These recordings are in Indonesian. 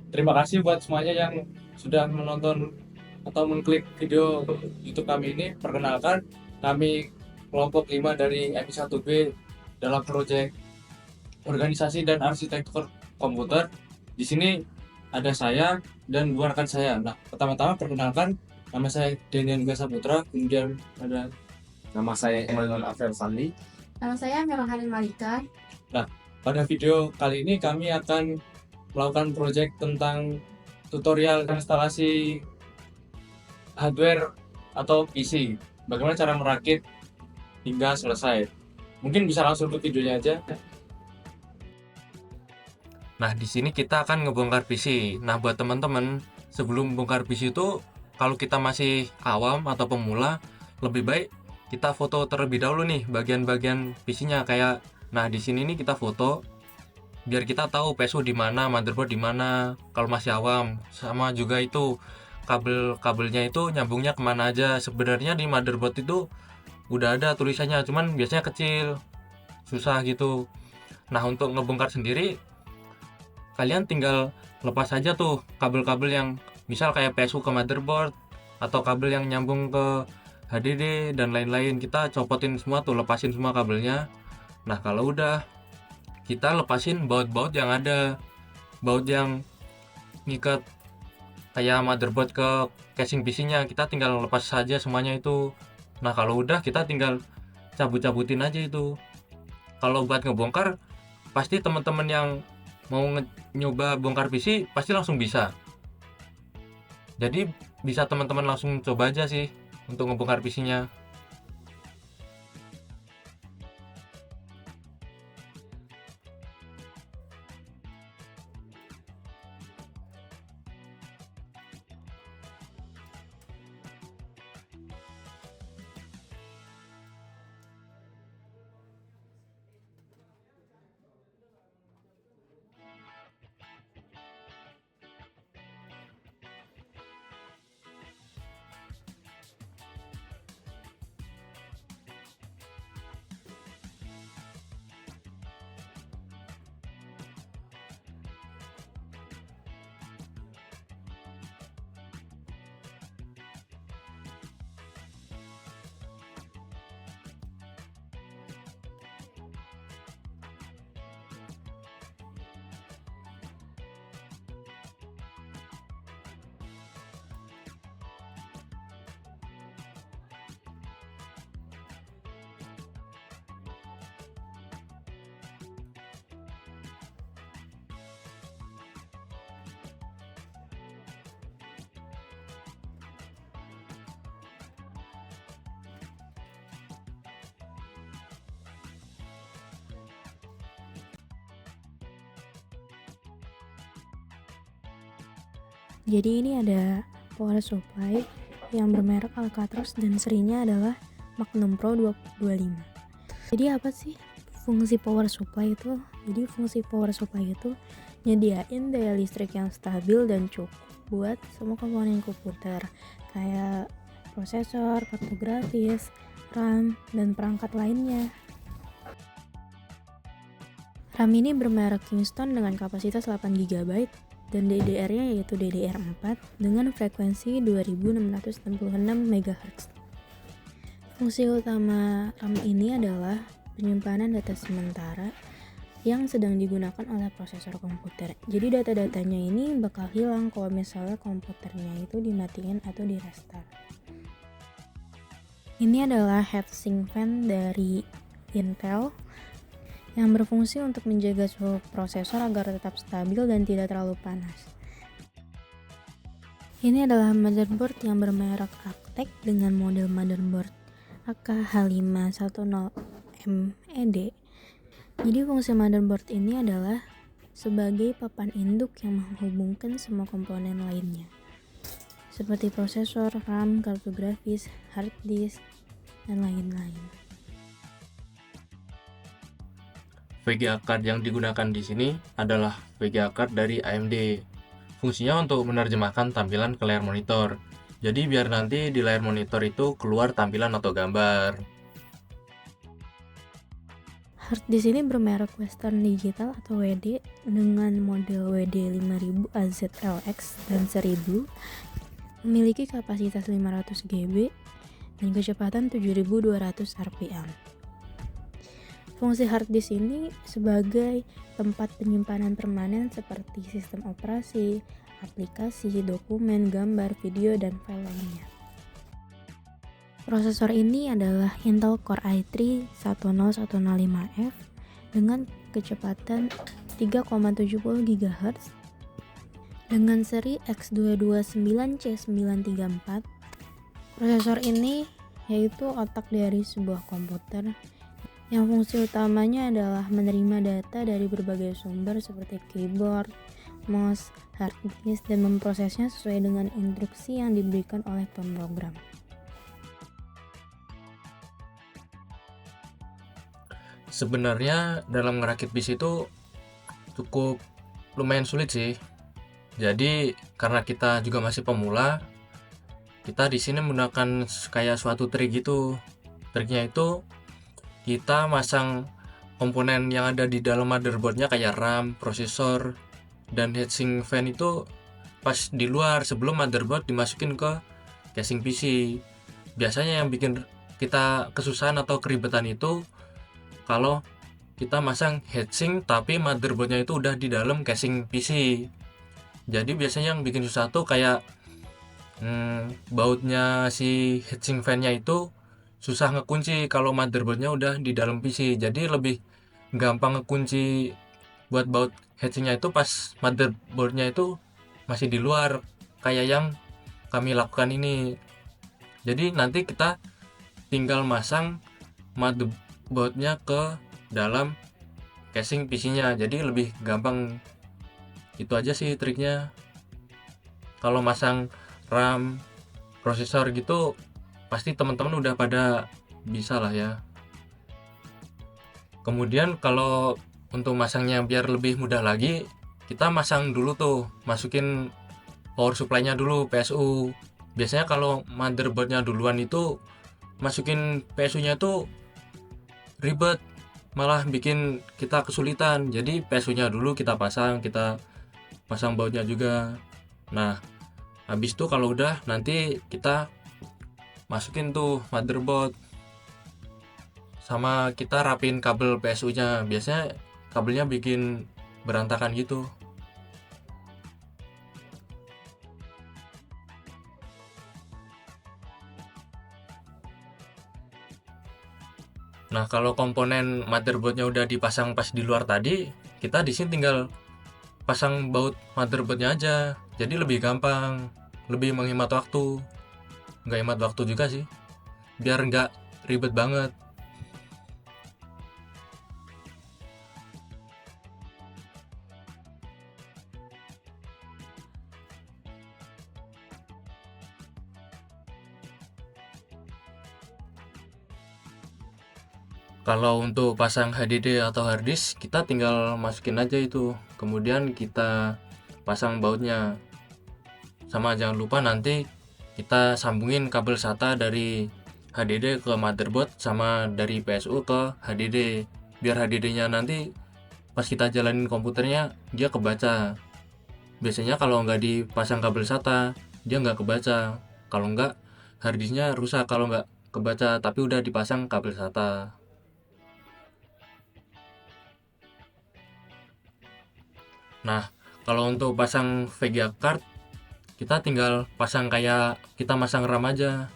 Terima kasih buat semuanya yang sudah menonton atau mengklik video YouTube kami ini. Perkenalkan, kami kelompok 5 dari MI1B dalam proyek organisasi dan arsitektur komputer. Di sini ada saya dan dua rekan saya. Nah, pertama-tama perkenalkan, nama saya Denian Gasaputra, kemudian ada. Nama saya Emmanuel Afel Sandi. Nama saya Merah Hanin Malika. Nah, pada video kali ini kami akan melakukan proyek tentang tutorial instalasi hardware atau PC. Bagaimana cara merakit hingga selesai. Mungkin bisa langsung ke videonya aja. Nah, di sini kita akan ngebongkar PC. Nah, buat teman-teman, sebelum bongkar PC itu, kalau kita masih awam atau pemula, lebih baik kita foto terlebih dahulu nih bagian-bagian PC-nya kayak. Nah, di sini nih kita foto biar kita tahu PSU di mana, motherboard di mana. Kalau masih awam, sama juga itu kabel-kabelnya itu nyambungnya kemana aja. Sebenarnya di motherboard itu udah ada tulisannya, cuman biasanya kecil, susah gitu. Nah, untuk ngebongkar sendiri, kalian tinggal lepas aja tuh kabel-kabel yang misal kayak PSU ke motherboard atau kabel yang nyambung ke HDD dan lain-lain. Kita copotin semua tuh, lepasin semua kabelnya. Nah, kalau udah, kita lepasin baut-baut yang ada, baut yang ngikat kayak motherboard ke casing PC-nya. Kita tinggal lepas saja semuanya itu. Nah, kalau udah, kita tinggal cabut-cabutin aja itu. Kalau buat ngebongkar, pasti teman-teman yang mau nyoba bongkar PC pasti langsung bisa. Jadi bisa teman-teman langsung coba aja sih untuk ngebongkar PC-nya. Jadi ini ada power supply yang bermerek Alcatraz dan serinya adalah Magnum Pro 225. Jadi apa sih fungsi power supply itu? Jadi fungsi power supply itu nyediain daya listrik yang stabil dan cukup buat semua komponen komputer kayak prosesor, kartu grafis, RAM, dan perangkat lainnya. RAM ini bermerek Kingston dengan kapasitas 8 GB dan DDR-nya yaitu DDR4 dengan frekuensi 2666 MHz. Fungsi utama RAM ini adalah penyimpanan data sementara yang sedang digunakan oleh prosesor komputer. Jadi data-datanya ini bakal hilang kalau misalnya komputernya itu dimatiin atau di restart. Ini adalah heatsink fan dari Intel yang berfungsi untuk menjaga suhu prosesor agar tetap stabil dan tidak terlalu panas. Ini adalah motherboard yang bermerek Actec dengan model motherboard AK510MED. Jadi fungsi motherboard ini adalah sebagai papan induk yang menghubungkan semua komponen lainnya, seperti prosesor, RAM, kartu grafis, hard disk, dan lain-lain. VGA card yang digunakan di sini adalah VGA card dari AMD. Fungsinya untuk menerjemahkan tampilan ke layar monitor. Jadi biar nanti di layar monitor itu keluar tampilan atau gambar. Hard disk ini bermerek Western Digital atau WD dengan model WD 5000 AZLX dan 1000, memiliki kapasitas 500 GB dan kecepatan 7200 rpm. Fungsi hard disk ini sebagai tempat penyimpanan permanen seperti sistem operasi, aplikasi, dokumen, gambar, video, dan file lainnya. Prosesor ini adalah Intel Core i3 10105F dengan kecepatan 3,70 GHz dengan seri X229C934. Prosesor ini yaitu otak dari sebuah komputer yang fungsi utamanya adalah menerima data dari berbagai sumber seperti keyboard, mouse, hard disk, dan memprosesnya sesuai dengan instruksi yang diberikan oleh pemrogram. Sebenarnya dalam ngerakit PC itu cukup lumayan sulit sih. Jadi karena kita juga masih pemula, kita di sini menggunakan kayak suatu trik gitu. Triknya itu kita masang komponen yang ada di dalam motherboardnya kayak RAM, prosesor, dan heatsink fan itu pas di luar sebelum motherboard dimasukin ke casing PC. Biasanya yang bikin kita kesusahan atau keribetan itu kalau kita masang heatsink tapi motherboardnya itu udah di dalam casing PC. Jadi biasanya yang bikin susah tuh kayak bautnya si heatsink fan-nya itu susah ngekunci kalau motherboardnya udah di dalam PC. Jadi lebih gampang ngekunci buat baut heatsinknya itu pas motherboardnya itu masih di luar, kayak yang kami lakukan ini. Jadi nanti kita tinggal masang motherboardnya ke dalam casing PC-nya, jadi lebih gampang. Itu aja sih triknya. Kalau masang RAM, prosesor gitu pasti teman-teman udah pada bisa lah ya. Kemudian kalau untuk masangnya biar lebih mudah lagi, kita masang dulu tuh, masukin power supply-nya dulu, PSU. Biasanya kalau motherboard-nya duluan itu masukin PSU-nya tuh ribet, malah bikin kita kesulitan. Jadi PSU-nya dulu kita pasang bautnya juga. Nah, habis itu kalau udah nanti kita masukin tuh motherboard, sama kita rapin kabel PSU-nya. Biasanya kabelnya bikin berantakan gitu. Nah, kalau komponen motherboardnya udah dipasang pas di luar tadi, kita di sini tinggal pasang baut motherboardnya aja. Jadi lebih gampang, lebih menghemat waktu. Nggak hemat waktu juga sih, biar nggak ribet banget. Kalau untuk pasang HDD atau harddisk, kita tinggal masukin aja itu, kemudian kita pasang bautnya. Sama jangan lupa nanti kita sambungin kabel SATA dari HDD ke motherboard sama dari PSU ke HDD, biar HDD-nya nanti pas kita jalanin komputernya dia kebaca. Biasanya kalau nggak dipasang kabel SATA dia nggak kebaca, kalau nggak harddisknya rusak kalau nggak kebaca tapi udah dipasang kabel SATA. Nah, kalau untuk pasang VGA card, kita tinggal pasang kayak kita masang RAM aja.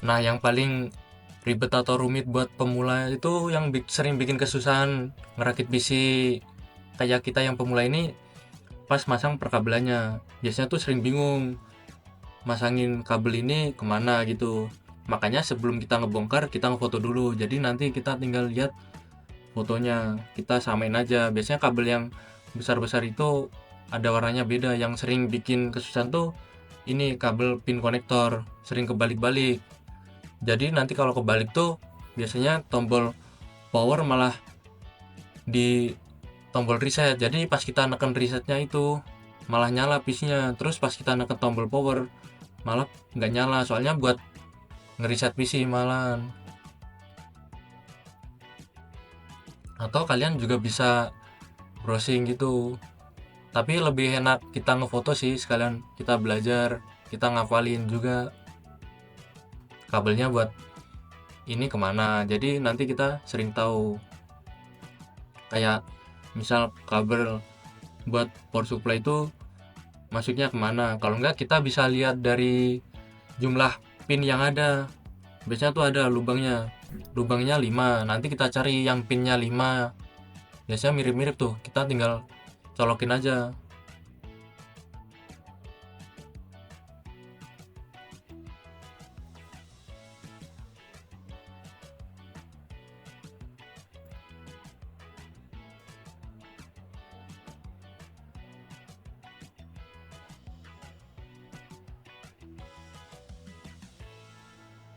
Nah, yang paling ribet atau rumit buat pemula itu yang sering bikin kesusahan ngerakit PC kayak kita yang pemula ini pas masang perkabelannya. Biasanya tuh sering bingung masangin kabel ini kemana gitu. Makanya sebelum kita ngebongkar, kita ngefoto dulu. Jadi nanti kita tinggal lihat fotonya, kita samain aja. Biasanya kabel yang besar-besar itu ada warnanya beda. Yang sering bikin kesusahan tuh ini kabel pin konektor, sering kebalik-balik. Jadi nanti kalau kebalik tuh biasanya tombol power malah di tombol reset. Jadi pas kita neken resetnya itu malah nyala PC-nya. Terus pas kita neken tombol power malah nggak nyala, soalnya buat ngereset PC malahan. Atau kalian juga bisa browsing gitu, tapi lebih enak kita ngefoto sih, sekalian kita belajar, kita ngafalin juga kabelnya buat ini kemana, jadi nanti kita sering tahu kayak misal kabel buat power supply itu masuknya kemana. Kalau enggak kita bisa lihat dari jumlah pin yang ada, biasanya tuh ada lubangnya 5, nanti kita cari yang pinnya 5, biasanya mirip-mirip tuh, kita tinggal colokin aja.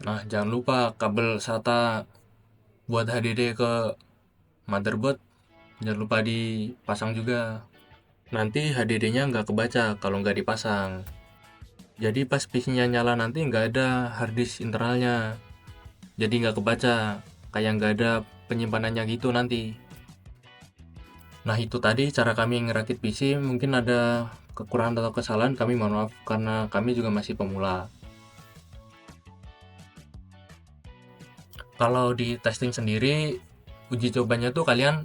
Nah, jangan lupa kabel SATA buat HDD ke motherboard jangan lupa dipasang juga. Nanti HDD-nya nggak kebaca kalau nggak dipasang. Jadi pas PC-nya nyala nanti nggak ada harddisk internalnya. Jadi nggak kebaca, kayak nggak ada penyimpanannya gitu nanti. Nah itu tadi cara kami ngerakit PC, mungkin ada kekurangan atau kesalahan, kami mohon maaf karena kami juga masih pemula. Kalau di testing sendiri, uji cobanya tuh kalian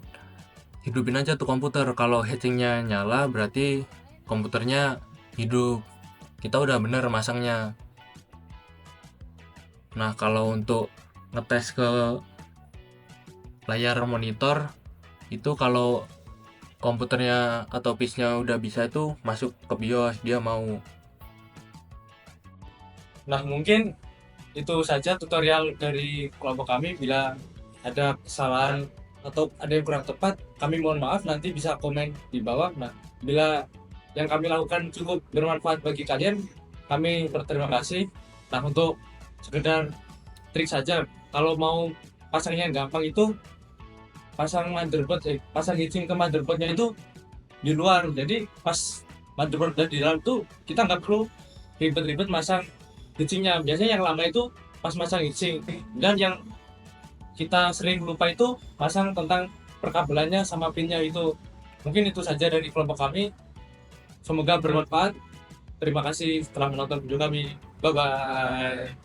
hidupin aja tuh komputer. Kalau heatsinknya nyala berarti komputernya hidup, kita udah bener masangnya. Nah kalau untuk ngetes ke layar monitor itu, kalau komputernya atau PC-nya udah bisa itu masuk ke BIOS, dia mau. Nah mungkin itu saja tutorial dari kelompok kami. Bila ada kesalahan atau ada yang kurang tepat, kami mohon maaf, nanti bisa komen di bawah. Nah bila yang kami lakukan cukup bermanfaat bagi kalian, kami berterima kasih. Nah untuk sekedar trik saja, kalau mau pasangnya gampang itu pasang heatsink ke motherboardnya itu di luar. Jadi pas motherboard udah di dalam tuh kita nggak perlu ribet-ribet masang heatsinknya. Biasanya yang lama itu pas masang heatsink, dan yang kita sering lupa itu pasang tentang perkabelannya sama pinnya itu. Mungkin itu saja dari kelompok kami, semoga bermanfaat. Terima kasih telah menonton video kami. Bye bye.